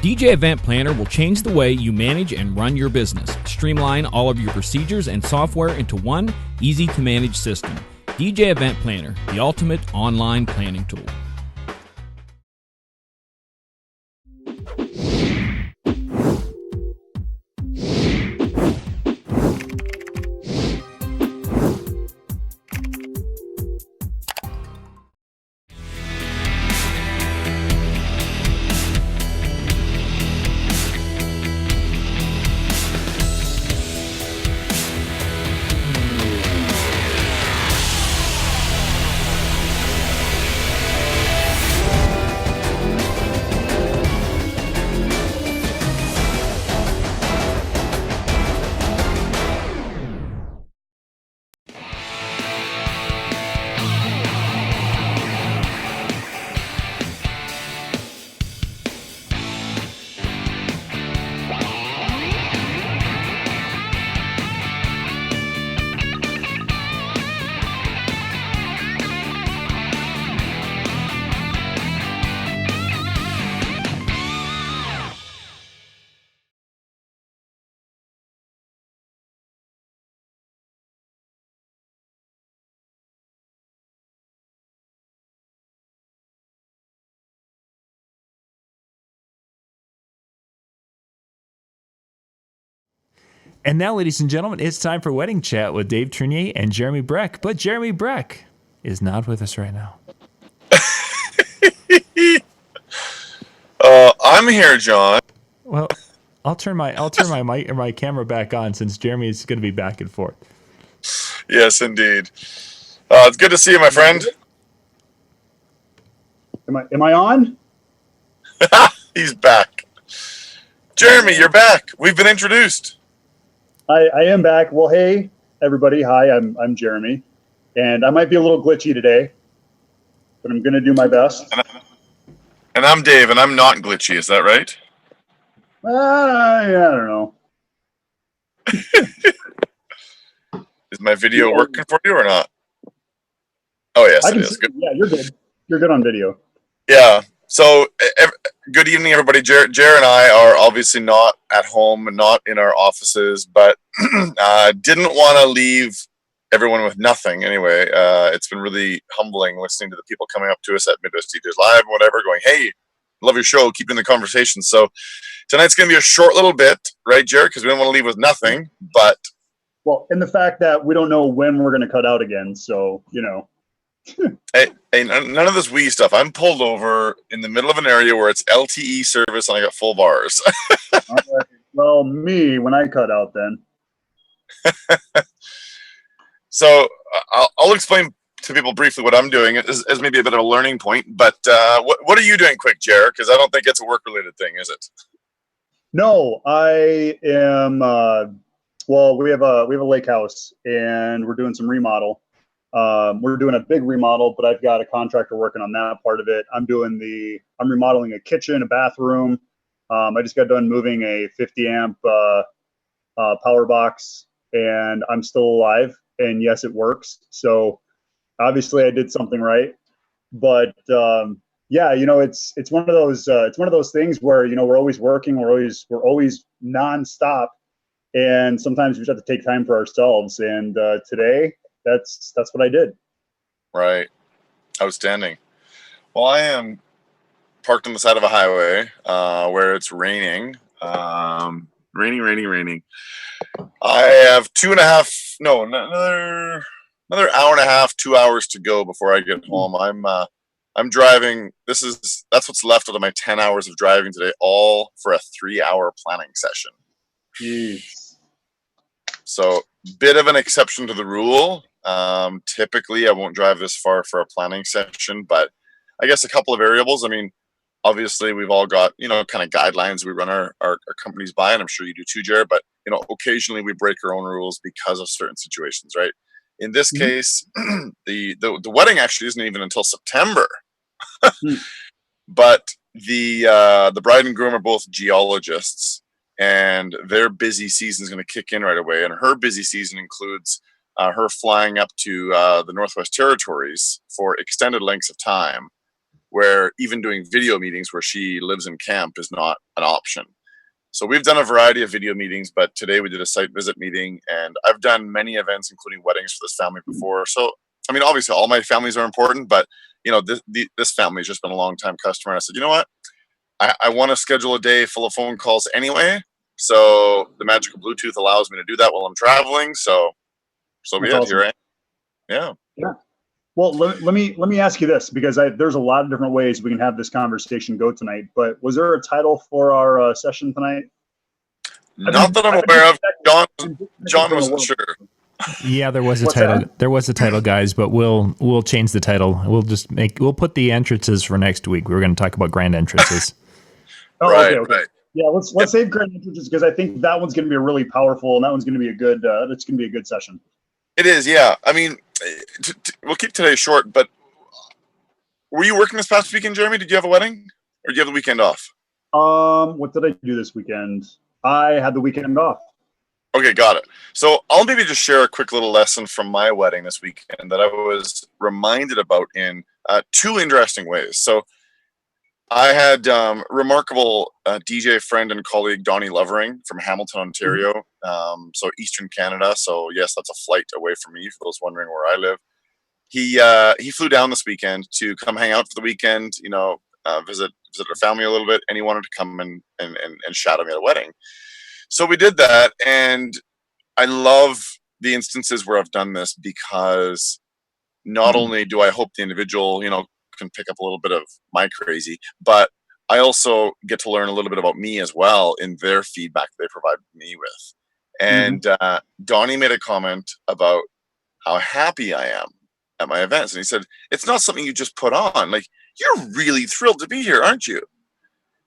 DJ Event Planner will change the way you manage and run your business. Streamline all of your procedures and software into one easy-to-manage system. DJ Event Planner, the ultimate online planning tool. And now, ladies and gentlemen, it's time for Wedding Chat with Dave Ternier and Jeremy Brech. But Jeremy Brech is not with us right now. I'm here, John. Well, I'll turn my mic or my camera back on since Jeremy is going to be back and forth. Yes, indeed. It's good to see you, my friend. Am I on? He's back. Jeremy, you're back. We've been introduced. I am back. Well, hey, everybody. Hi, I'm Jeremy. And I might be a little glitchy today, but I'm going to do my best. And I'm Dave, and I'm not glitchy. Is that right? I don't know. Is my video working for you or not? Oh, yes, it is. Good. Yeah, you're good. You're good on video. Yeah. So, good evening, everybody. Jer and I are obviously not at home and not in our offices, but didn't want to leave everyone with nothing. Anyway, it's been really humbling listening to the people coming up to us at Midwest DJs Live and whatever, going, "Hey, love your show. Keep in the conversation." So tonight's going to be a short little bit, right, Jared? Because we don't want to leave with nothing. But and the fact that we don't know when we're going to cut out again, so you know. Hey, none of this wee stuff. I'm pulled over in the middle of an area where it's LTE service and I got full bars. All right. Well, me when I cut out then. So I'll explain to people briefly what I'm doing as maybe a bit of a learning point. But what are you doing, quick, Jer? Because I don't think it's a work-related thing, is it? No, I am. Well, we have a lake house and we're doing some remodel. We're doing a big remodel, but I've got a contractor working on that part of it. I'm remodeling a kitchen, a bathroom. I just got done moving a 50 amp power box, and I'm still alive. And yes, it works. So obviously, I did something right. But yeah, you know, it's one of those things where we're always working, we're always nonstop, and sometimes we just have to take time for ourselves. And today, that's what I did. Right. Outstanding. Well, I am parked on the side of a highway where it's raining. Raining. I have another hour and a half, 2 hours to go before I get home. I'm driving. That's what's left of my 10 hours of driving today, all for a 3-hour planning session. Jeez. So, bit of an exception to the rule. Typically, I won't drive this far for a planning session, but I guess a couple of variables. I mean, obviously, we've all got, kind of guidelines we run our companies by, and I'm sure you do too, Jared, but, occasionally we break our own rules because of certain situations, right? In this case, the wedding actually isn't even until September. But the bride and groom are both geologists, and their busy season is going to kick in right away. And her busy season includes her flying up to the Northwest Territories for extended lengths of time, where even doing video meetings where she lives in camp is not an option. So we've done a variety of video meetings, but today we did a site visit meeting, and I've done many events, including weddings for this family before. So, I mean, obviously all my families are important, but you know, this family has just been a long time customer. I said, you know what? I want to schedule a day full of phone calls anyway. So the magical Bluetooth allows me to do that while I'm traveling. So be it. Awesome. Here I am. Yeah. Yeah. Well, let me ask you this, because there's a lot of different ways we can have this conversation go tonight. But was there a title for our session tonight? Not that I'm aware of. John wasn't sure. Yeah, there was a title. That? There was a title, guys, but we'll change the title. We'll put the entrances for next week. We're going to talk about grand entrances. Right. Yeah, let's save grand entrances, because I think that one's going to be really powerful, and that one's going to be a good. That's going to be a good session. It is, yeah. I mean, we'll keep today short. But were you working this past weekend, Jeremy? Did you have a wedding, or did you have the weekend off? What did I do this weekend? I had the weekend off. Okay, got it. So I'll maybe just share a quick little lesson from my wedding this weekend that I was reminded about in two interesting ways. So I had remarkable DJ friend and colleague Donnie Lovering from Hamilton, Ontario, so Eastern Canada. So yes, that's a flight away from me for those wondering where I live. He flew down this weekend to come hang out for the weekend, you know, visit our family a little bit, and he wanted to come and shadow me at a wedding. So we did that, and I love the instances where I've done this, because not only do I hope the individual, you know, can pick up a little bit of my crazy, but I also get to learn a little bit about me as well in their feedback they provide me with. And Donnie made a comment about how happy I am at my events, and he said, "It's not something you just put on. Like, you're really thrilled to be here, aren't you?"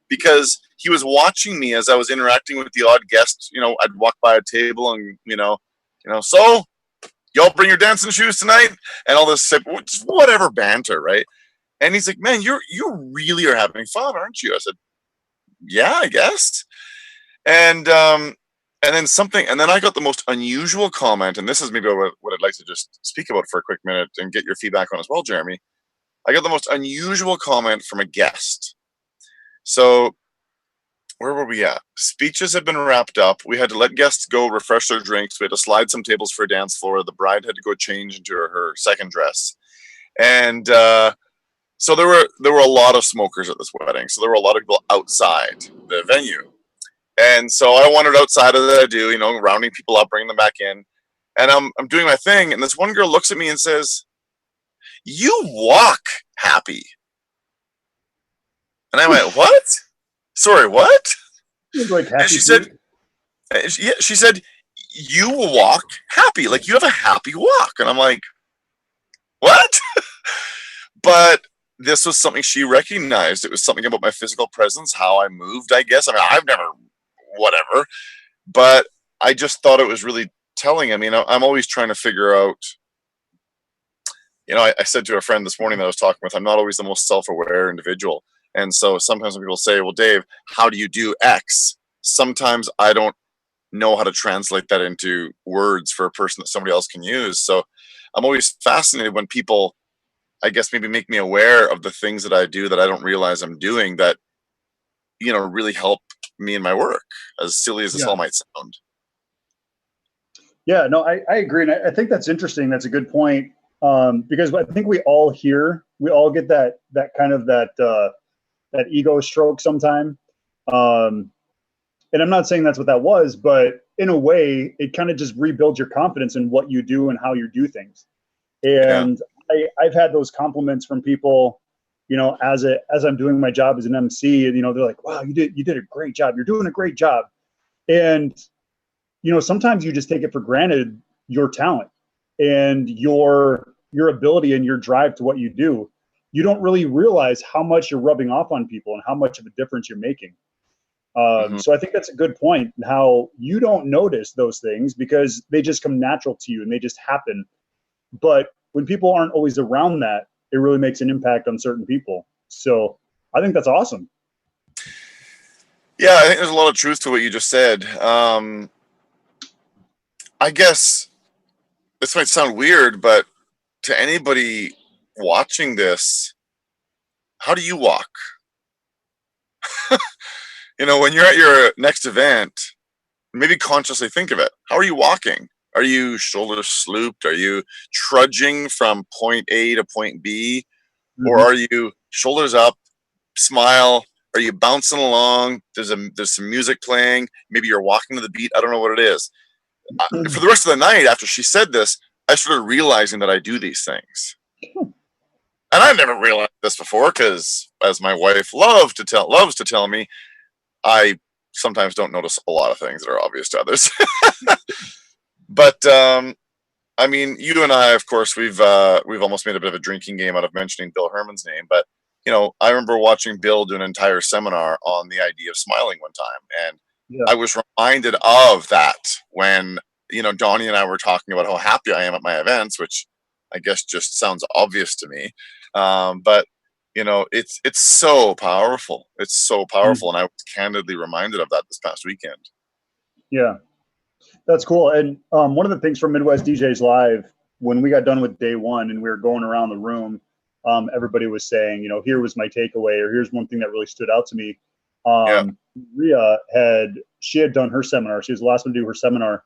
Because he was watching me as I was interacting with the odd guest. You know, I'd walk by a table and, you know, so y'all bring your dancing shoes tonight, and all this whatever banter, right? And he's like, "Man, you really are having fun, aren't you?" I said, "Yeah, I guess." And then I got the most unusual comment, and this is maybe what I'd like to just speak about for a quick minute and get your feedback on as well, Jeremy. I got the most unusual comment from a guest. So where were we at? Speeches had been wrapped up. We had to let guests go refresh their drinks. We had to slide some tables for a dance floor. The bride had to go change into her second dress. And so there were a lot of smokers at this wedding. So there were a lot of people outside the venue. And so I wandered outside as I do, you know, rounding people up, bringing them back in. And I'm doing my thing. And this one girl looks at me and says, "You walk happy." And I went, "What? Sorry, what?" Like happy, and she said, "You walk happy. Like, you have a happy walk." And I'm like, "What?" But this was something she recognized. It was something about my physical presence, how I moved, I guess. I mean, I've never, whatever. But I just thought it was really telling. I mean, I'm always trying to figure out, you know, I said to a friend this morning that I was talking with, I'm not always the most self-aware individual. And so sometimes when people say, "Well, Dave, how do you do X?" Sometimes I don't know how to translate that into words for a person that somebody else can use. So I'm always fascinated when people, I guess, maybe make me aware of the things that I do that I don't realize I'm doing that, you know, really help me in my work, as silly as this all might sound. Yeah, no, I agree. And I think that's interesting. That's a good point. Because I think we all get that kind of that ego stroke sometime. And I'm not saying that's what that was, but in a way, it kind of just rebuilds your confidence in what you do and how you do things. And I've had those compliments from people, you know, as I'm doing my job as an MC, and, you know, they're like, "Wow, you did a great job. You're doing a great job." And, you know, sometimes you just take it for granted, your talent and your ability and your drive to what you do. You don't really realize how much you're rubbing off on people and how much of a difference you're making. So I think that's a good point, how you don't notice those things because they just come natural to you and they just happen. But when people aren't always around that, it really makes an impact on certain people. So I think that's awesome. Yeah, I think there's a lot of truth to what you just said. I guess this might sound weird, but to anybody watching this, how do you walk? When you're at your next event, maybe consciously think of it. How are you walking? Are you shoulders slooped? Are you trudging from point A to point B? Or Mhm. are you shoulders up, smile? Are you bouncing along? There's some music playing. Maybe you're walking to the beat. I don't know what it is. For the rest of the night, after she said this, I started realizing that I do these things. And I never realized this before because, as my wife loves to tell me, I sometimes don't notice a lot of things that are obvious to others. But I mean, you and I, of course, we've almost made a bit of a drinking game out of mentioning Bill Herman's name. But I remember watching Bill do an entire seminar on the idea of smiling one time, and Yeah. I was reminded of that when Donnie and I were talking about how happy I am at my events, which I guess just sounds obvious to me. But it's so powerful. It's so powerful, and I was candidly reminded of that this past weekend. Yeah. That's cool. And one of the things from Midwest DJs Live, when we got done with day one and we were going around the room, everybody was saying, here was my takeaway, or here's one thing that really stood out to me. Yeah. Rhea had done her seminar. She was the last one to do her seminar.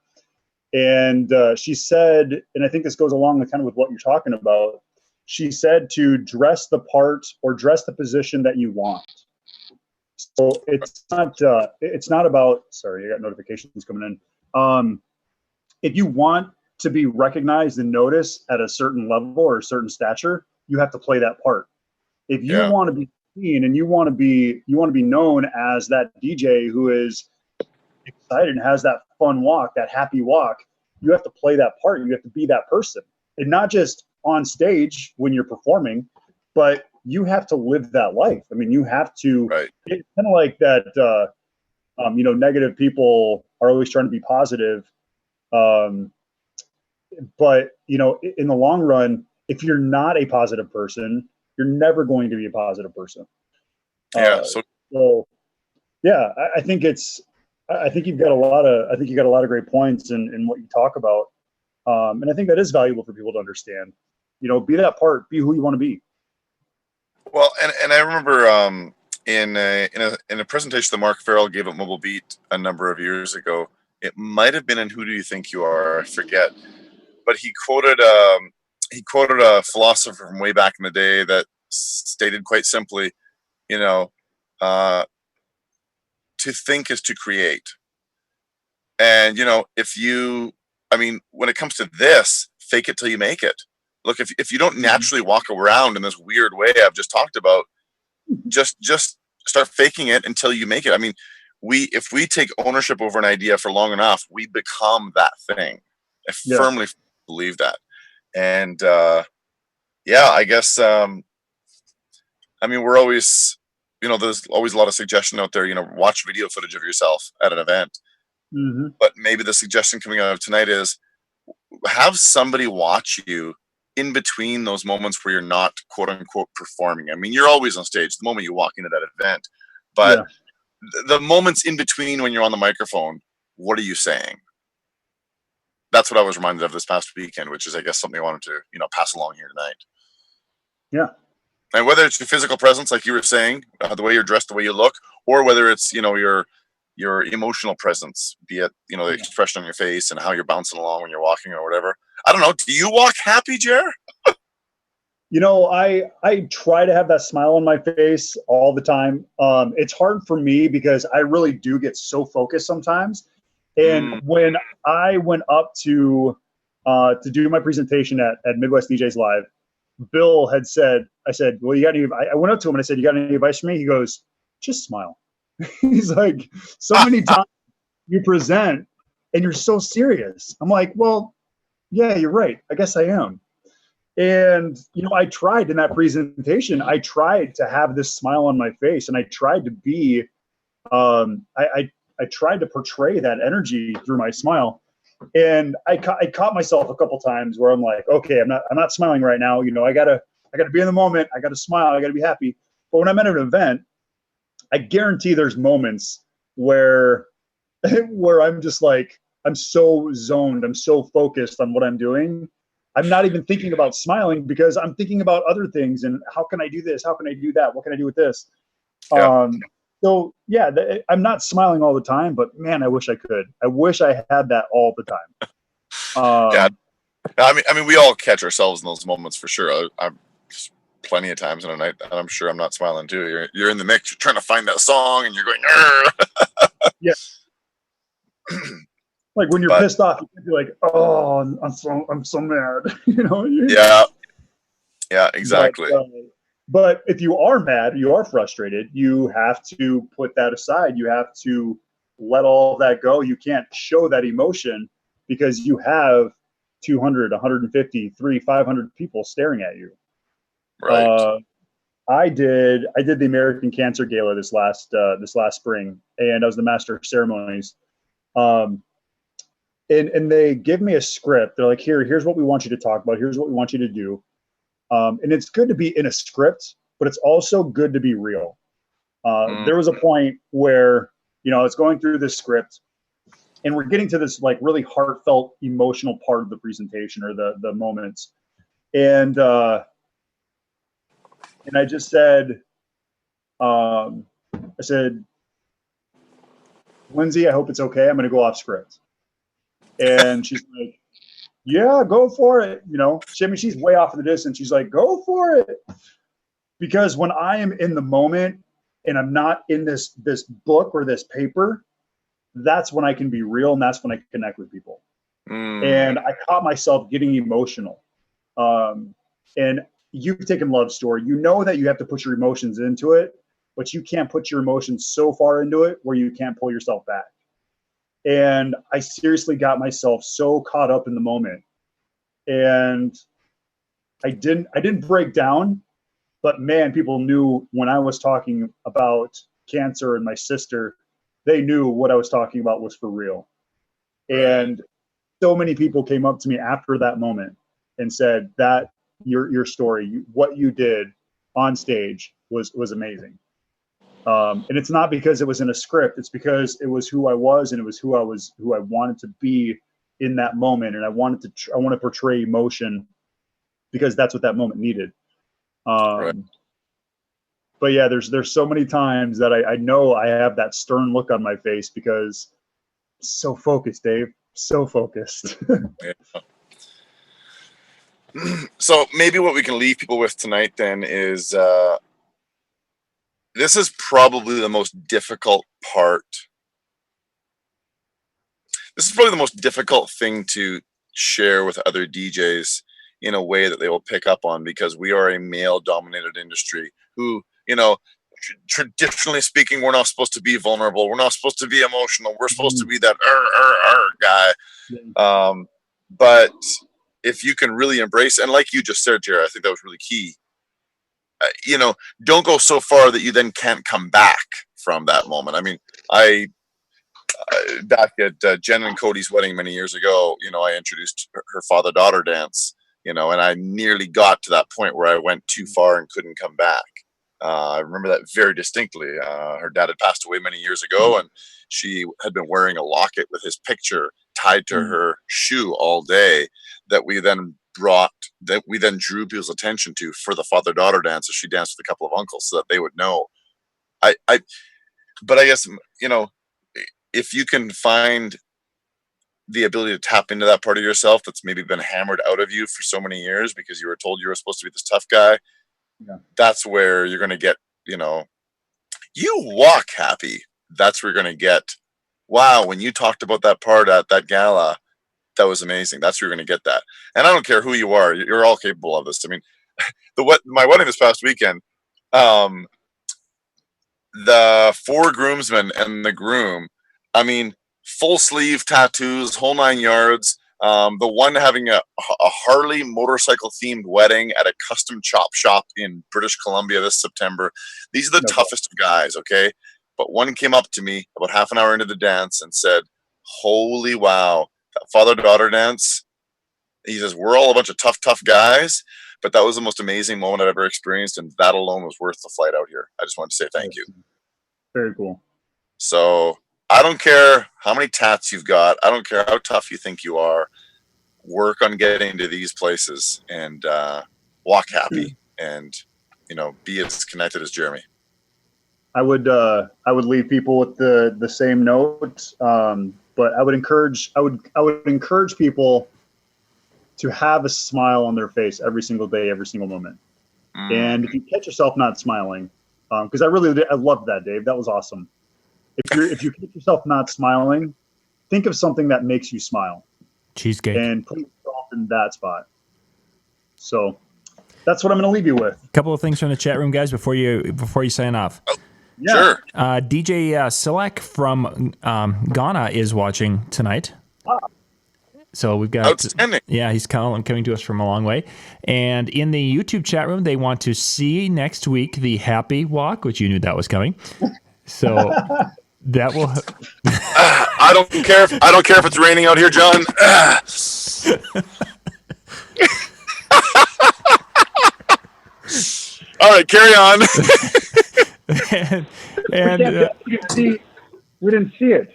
And she said, and I think this goes along with kind of with what you're talking about. She said to dress the part or dress the position that you want. So it's not about, sorry, I got notifications coming in. If you want to be recognized and noticed at a certain level or a certain stature, you have to play that part. If you Yeah. want to be seen and you want to be known as that DJ who is excited and has that fun walk, that happy walk, you have to play that part. You have to be that person, and not just on stage when you're performing, but you have to live that life. I mean, you have to. Right. It's kind of like that. Negative people are always trying to be positive. But in the long run, if you're not a positive person, you're never going to be a positive person. Yeah. So yeah, I think you've got a lot of great points in what you talk about. And I think that is valuable for people to understand. Be that part, be who you want to be. Well, and I remember in a presentation that Mark Farrell gave at Mobile Beat a number of years ago. It might have been in Who Do You Think You Are? I forget, but he quoted a philosopher from way back in the day that stated quite simply, to think is to create. And when it comes to this, fake it till you make it. Look, if you don't naturally walk around in this weird way I've just talked about, just start faking it until you make it. I mean, if we take ownership over an idea for long enough, we become that thing. I firmly believe that. And I guess we're always, there's always a lot of suggestion out there. Watch video footage of yourself at an event. Mm-hmm. But maybe the suggestion coming out of tonight is have somebody watch you in between those moments where you're not quote unquote performing. I mean, you're always on stage the moment you walk into that event, but the moments in between when you're on the microphone, what are you saying? That's what I was reminded of this past weekend, which is, I guess, something I wanted to, pass along here tonight. Yeah. And whether it's your physical presence, like you were saying, the way you're dressed, the way you look, or whether it's, your emotional presence, be it, the expression on your face and how you're bouncing along when you're walking or whatever. I don't know. Do you walk happy, Jer? I try to have that smile on my face all the time. It's hard for me because I really do get so focused sometimes. And when I went up to do my presentation at Midwest DJs Live, Bill had said, I said, well, I went up to him and I said, you got any advice for me? He goes, just smile. He's like, so many times you present and you're so serious. I'm like, well, yeah, you're right. I guess I am. And, I tried in that presentation, I tried to have this smile on my face, and I tried to be, I tried to portray that energy through my smile. And I caught myself a couple times where I'm like, okay, I'm not smiling right now. I gotta be in the moment. I gotta smile. I gotta be happy. But when I'm at an event, I guarantee there's moments where where I'm just like, I'm so zoned, I'm so focused on what I'm doing. I'm not even thinking about smiling because I'm thinking about other things and how can I do this? How can I do that? What can I do with this? Yeah. So yeah, I'm not smiling all the time, but man, I wish I could. I wish I had that all the time. Yeah. I mean, we all catch ourselves in those moments for sure. I'm just plenty of times in a night, and I'm sure I'm not smiling too. You're in the mix, you're trying to find that song, and you're going, Yeah. Like when you're but pissed off, you can be like, "Oh, I'm so mad," you know. yeah, exactly. But if you are mad, you are frustrated. You have to put that aside. You have to let all of that go. You can't show that emotion because you have 200, 150, 300, 500 people staring at you. Right. I did the American Cancer Gala this last spring, and I was the master of ceremonies. Um, and they give me a script. They're like, here's what we want you to talk about. Here's what we want you to do. And it's good to be in a script, but it's also good to be real. There was a point where, I was going through this script and we're getting to this like really heartfelt, emotional part of the presentation or the moments. And I just said, I said, Lindsay, I hope it's okay. I'm going to go off script. And she's like, yeah, go for it. She's way off in the distance. She's like, go for it. Because when I am in the moment and I'm not in this book or this paper, that's when I can be real and that's when I connect with people. And I caught myself getting emotional. And you've taken Love Story. You know that you have to put your emotions into it, but you can't put your emotions so far into it where you can't pull yourself back. And I seriously got myself so caught up in the moment. And I didn't break down, but man, people knew when I was talking about cancer and my sister, they knew what I was talking about was for real. And so many people came up to me after that moment and said that your story, what you did on stage was amazing. And it's not because it was in a script. It's because it was who I was, and it was who I wanted to be in that moment. And I want to portray emotion because that's what that moment needed. But yeah, there's so many times that I know I have that stern look on my face because so focused, Dave, so focused. So maybe what we can leave people with tonight then is this is probably the most difficult part. This is probably the most difficult thing to share with other DJs in a way that they will pick up on, because we are a male-dominated industry who, traditionally speaking, we're not supposed to be vulnerable. We're not supposed to be emotional. We're supposed to be that guy. But if you can really embrace, and like you just said, Jared, I think that was really key. Don't go so far that you then can't come back from that moment. I mean, back at Jen and Cody's wedding many years ago, I introduced her father-daughter dance, and I nearly got to that point where I went too far and couldn't come back. I remember that very distinctly. Her dad had passed away many years ago, and she had been wearing a locket with his picture tied to her shoe all day that we then drew people's attention to for the father-daughter dance as she danced with a couple of uncles so that they would know. But I guess, if you can find the ability to tap into that part of yourself that's maybe been hammered out of you for so many years because you were told you were supposed to be this tough guy, that's where you're going to get, you walk happy. That's where you're going to get, wow, when you talked about that part at that gala, that was amazing. That's where you're going to get that. And I don't care who you are. You're all capable of this. I mean, my wedding this past weekend, the 4 groomsmen and the groom, I mean, full sleeve tattoos, whole 9 yards. The one having a Harley motorcycle themed wedding at a custom chop shop in British Columbia this September. These are the toughest of guys, okay? But one came up to me about half an hour into the dance and said, holy wow, that father-daughter dance. He says, we're all a bunch of tough guys, but that was the most amazing moment I've ever experienced, and that alone was worth the flight out here. I just wanted to say thank you. Very cool. So don't care how many tats you've got. I don't care how tough you think you are. Work on getting to these places and walk happy and, be as connected as Jeremy. I would leave people with the same note, but I would encourage people to have a smile on their face every single day, every single moment. And if you catch yourself not smiling, because I loved that, Dave. That was awesome. If you catch yourself not smiling, think of something that makes you smile. Cheesecake. And put yourself in that spot. So that's what I'm going to leave you with. A couple of things from the chat room, guys, before you sign off. Yeah. Sure. DJ Silek from Ghana is watching tonight. So we've got, outstanding. Yeah, he's coming to us from a long way. And in the YouTube chat room, they want to see next week the Happy Walk, which you knew that was coming. So that will. I don't care if it's raining out here, John. All right, carry on. We didn't see it.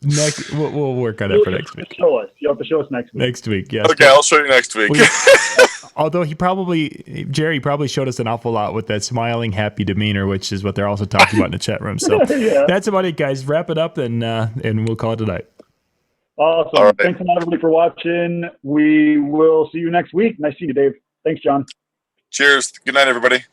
Next, we'll work on it for next week. Show us. You have to show us next week. Next week, yes. Okay, I'll show you next week. Although Jerry probably showed us an awful lot with that smiling, happy demeanor, which is what they're also talking about in the chat room. So That's about it, guys. Wrap it up, and we'll call it a night. Awesome. Right. Thanks a lot, everybody, for watching. We will see you next week. Nice seeing you, Dave. Thanks, John. Cheers. Good night, everybody.